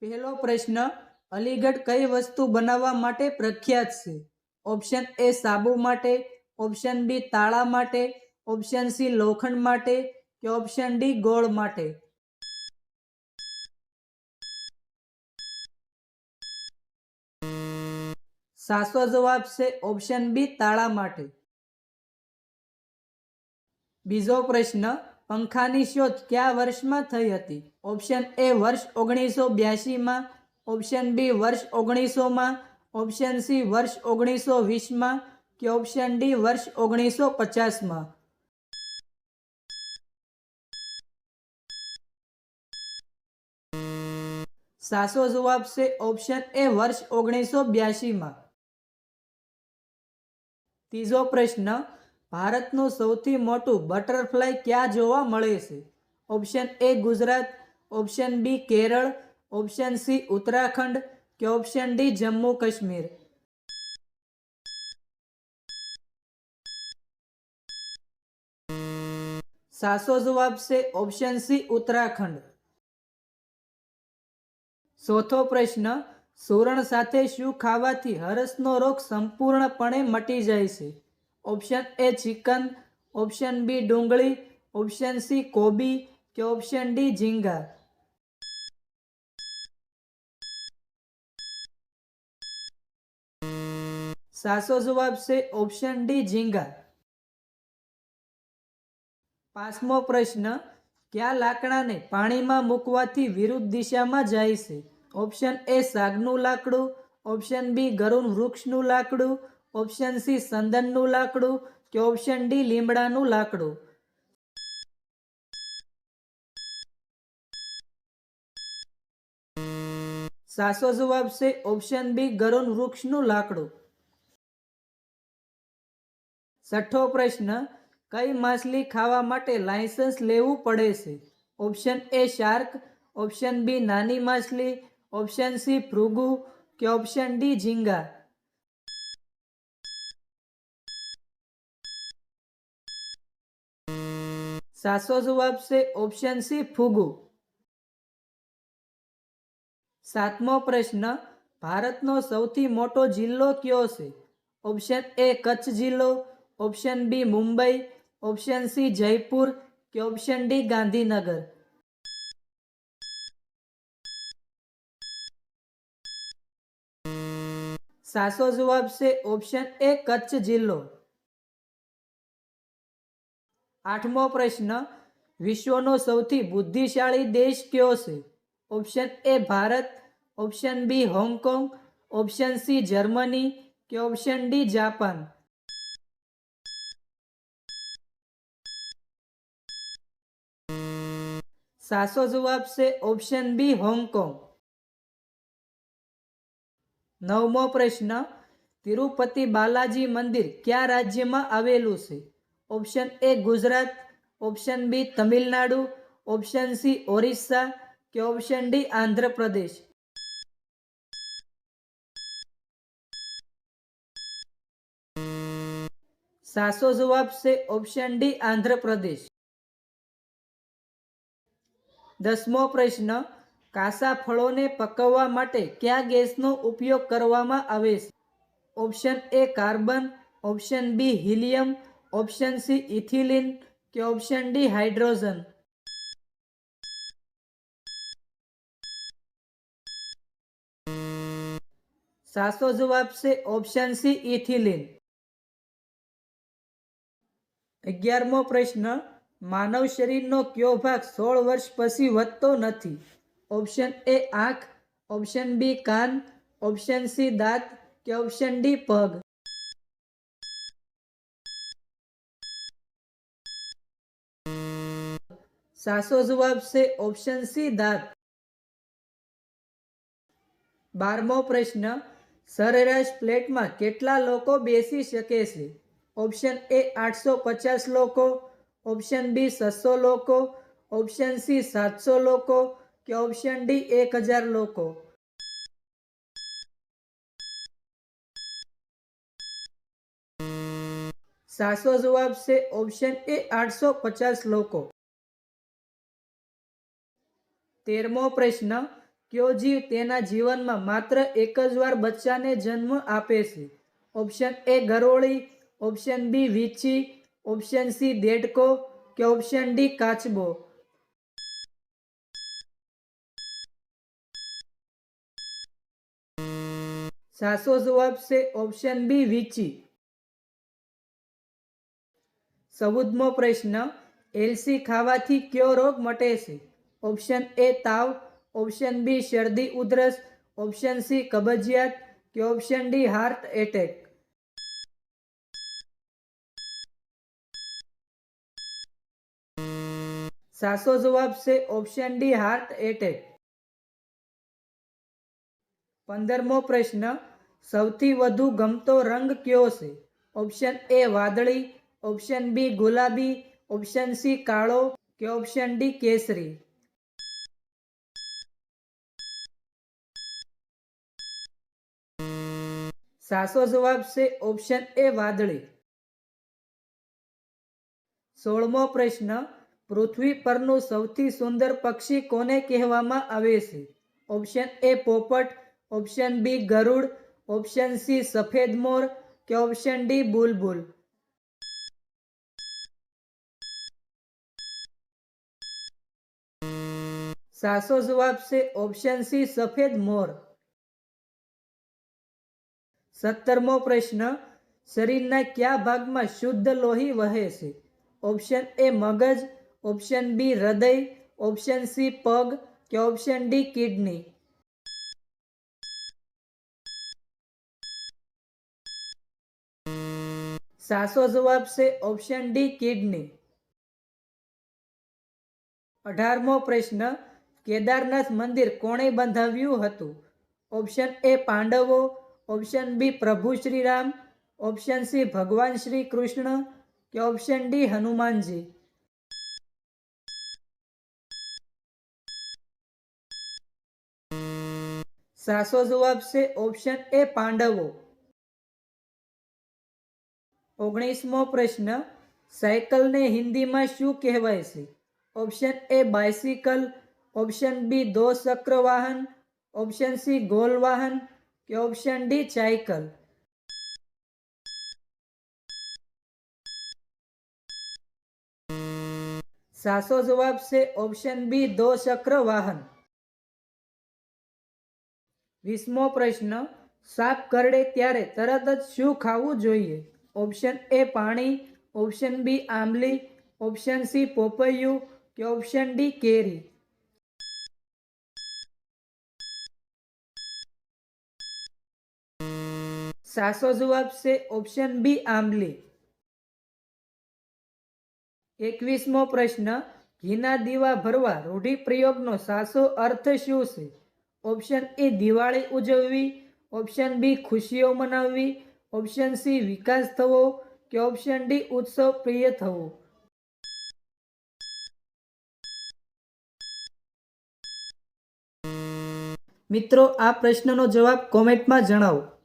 પહેલો પ્રશ્ન, અલીગઢ કઈ વસ્તુ બનાવવા માટે પ્રખ્યાત છે? ઓપ્શન એ સાબુ માટે, ઓપ્શન બી તાળા માટે, ઓપ્શન સી લોખંડ માટે કે ઓપ્શન ડી ગોળ માટે. સાચો જવાબ છે ઓપ્શન બી તાળા માટે. બીજો પ્રશ્ન, પંખાની શોધ કયા વર્ષમાં થઈ હતી? ઓપ્શન એ વર્ષ 1982માં, ઓપ્શન બી વર્ષ 1900માં, ઓપ્શન સી વર્ષ 1920માં કે ઓપ્શન ડી વર્ષ 1950માં. સાચો જવાબ છે ઓપ્શન એ વર્ષ 1982માં. ત્રીજો પ્રશ્ન, ભારતનું સૌથી મોટું બટરફ્લાય ક્યાં જોવા મળે છે? Option A Gujarat, option B Kerala, option C Uttarakhand કે ઓપ્શન ડી જમ્મુ કાશ્મીર. સાચો જવાબ છે ઓપ્શન સી ઉત્તરાખંડ. ચોથો પ્રશ્ન, સુરણ સાથે શું ખાવાથી હરસનો રોગ સંપૂર્ણપણે મટી જાય છે? Option A chicken, option B ડુંગળી, ઓપ્શન સી કોબી કે ઓપ્શન ડી ઝીંગા. સાચો જવાબ છે ઓપ્શન ડી ઝીંગા. પાંચમો પ્રશ્ન, કયા લાકડાને પાણીમાં મૂકવાથી વિરુદ્ધ દિશામાં જાય છે? ઓપ્શન એ સાગનું લાકડું, ઓપ્શન બી ગરુડ વૃક્ષનું લાકડું, ઓપ્શન સી સંદનનું લાકડું કે ઓપ્શન ડી લીમડાનું લાકડું. સાચો જવાબ છે ઓપ્શન બી ગરુડ વૃક્ષનું લાકડું. છઠ્ઠો પ્રશ્ન, કઈ માછલી ખાવા માટે લાયસન્સ લેવું પડે છે? Option A shark, option B નાની માછલી, ઓપ્શન સી ભૃગુ કે ઓપ્શન ડી ઝીંગા. સાચો જવાબ છે ઓપ્શન સી ફુગુ. સાતમો પ્રશ્ન, ભારતનો સૌથી મોટો જિલ્લો કયો છે? ઓપ્શન એ કચ્છ જિલ્લો, option B Mumbai, option C Jaipur કે ઓપ્શન ડી ગાંધીનગર. સાચો જવાબ છે ઓપ્શન એ કચ્છ જિલ્લો. આઠમો પ્રશ્ન, વિશ્વનો સૌથી બુદ્ધિશાળી દેશ કયો છે? Option A Bharat, option B Hong Kong, option C Germany કે ઓપ્શન ડી જાપાન. સાચો જવાબ છે ઓપ્શન બી હોંગકોંગ. નવમો પ્રશ્ન, તિરુપતિ બાલાજી મંદિર કયા રાજ્યમાં આવેલું છે? Option A Gujarat, option B Tamil Nadu, option C Orissa કે ઓપ્શન ડી આંધ્રપ્રદેશ. સાચો જવાબ છે ઓપ્શન ડી આંધ્રપ્રદેશ. દસમો પ્રશ્ન, કાચા ફળોને પકવવા માટે કયા ગેસનો ઉપયોગ કરવામાં આવે છે? Option A carbon, option B helium, option C ethylene કે ઓપ્શન ડી હાઇડ્રોજન. સાચો જવાબ છે ઓપ્શન સી ઇથિલિન. 11મો પ્રશ્ન, માનવ શરીરનો કયો ભાગ 16 વર્ષ પછી વધતો નથી? ઓપ્શન એ આંખ, ઓપ્શન બી કાન, ઓપ્શન સી દાંત કે ઓપ્શન ડી પગ. સાચો જવાબ છે ઓપ્શન સી દાંત. 12મો પ્રશ્ન, સરેરાશ ફ્લેટમાં કેટલા લોકો બેસી શકે છે? ઓપ્શન એ 850 લોકો, ઓપ્શન બી 600 લોકો, ઓપ્શન સી 700 લોકો કે ઓપ્શન ડી 1000 લોકો. સાચો જવાબ છે ઓપ્શન એ 850 લોકો. 13મો પ્રશ્ન, કયો જીવ તેના જીવનમાં માત્ર એક જ વાર બચ્ચાને જન્મ આપે છે? ઓપ્શન એ ગરોળી, ઓપ્શન બી વીંછી, ઓપ્શન સી દેડકો કે ઓપ્શન ડી કાચબો? સાચો જવાબ છે ઓપ્શન બી વીંછી. 14મો પ્રશ્ન, એલસી ખાવાથી કયો રોગ મટે છે? ઓપ્શન એ તાવ, ઓપ્શન બી શરદી ઉધરસ, ઓપ્શન સી કબજિયાત કે ઓપ્શન ડી હાર્ટ એટેક? સાચો જવાબ છે ઓપ્શન ડી હાર્ટ એટેક. 15મો પ્રશ્ન, સૌથી વધુ ગમતો રંગ કયો છે? ઓપ્શન એ વાદળી, ઓપ્શન બી ગુલાબી, ઓપ્શન સી કાળો કે ઓપ્શન ડી કેસરી? સાચો જવાબ છે ઓપ્શન એ વાદળી. 16મો પ્રશ્ન, પૃથ્વી પરનું સૌથી સુંદર પક્ષી કોને કહેવામાં આવે છે? ઓપ્શન એ પોપટ, ઓપ્શન બી ગરુડ, ઓપ્શન સી સફેદ મોર કે ઓપ્શન ડી બુલબુલ? સાચો જવાબ છે ઓપ્શન સી સફેદ મોર. 17મો પ્રશ્ન, શરીરના કયા ભાગમાં શુદ્ધ લોહી વહે છે? ઓપ્શન એ મગજ, ઓપ્શન બી હૃદય, ઓપ્શન સી પગ કે ઓપ્શન ડી કિડની? સાચો જવાબ છે ઓપ્શન ડી કિડની. 18મો પ્રશ્ન, કેદારનાથ મંદિર કોણે બંધાવ્યું હતું? ઓપ્શન એ પાંડવો, ઓપ્શન બી પ્રભુ શ્રીરામ, ઓપ્શન સી ભગવાન શ્રી કૃષ્ણ કે ઓપ્શન ડી હનુમાનજી? સાચો જવાબ છે ઓપ્શન એ પાંડવો. 19મો પ્રશ્ન, સાયકલને હિન્દીમાં શું કહેવાય છે? Option A bicycle, option B દો ચક્ર વાહન, ઓપ્શન સી ગોલ વાહન કે ઓપ્શન ડી સાયકલ? સાચો જવાબ છે ઓપ્શન બી દો ચક્ર વાહન. 20મો પ્રશ્ન, સાપ કરડે ત્યારે તરત જ શું ખાવું જોઈએ? ઓપ્શન એ પાણી, ઓપ્શન બી આંબલી, ઓપ્શન સી પોપૈયું કે ઓપ્શન ડી કેરી? સાચો જવાબ છે ઓપ્શન બી આંબલી. 21મો પ્રશ્ન, ઘીના દીવા ભરવા રૂઢિપ્રયોગનો સાચો અર્થ શું છે? ઓપ્શન એ દિવાળી ઉજવવી, ઓપ્શન બી ખુશીઓ મનાવવી, ઓપ્શન સી વિકાસ થવો કે ઓપ્શન ડી ઉત્સવ પ્રિય થવું? મિત્રો, આ પ્રશ્નનો જવાબ કોમેન્ટમાં જણાવો.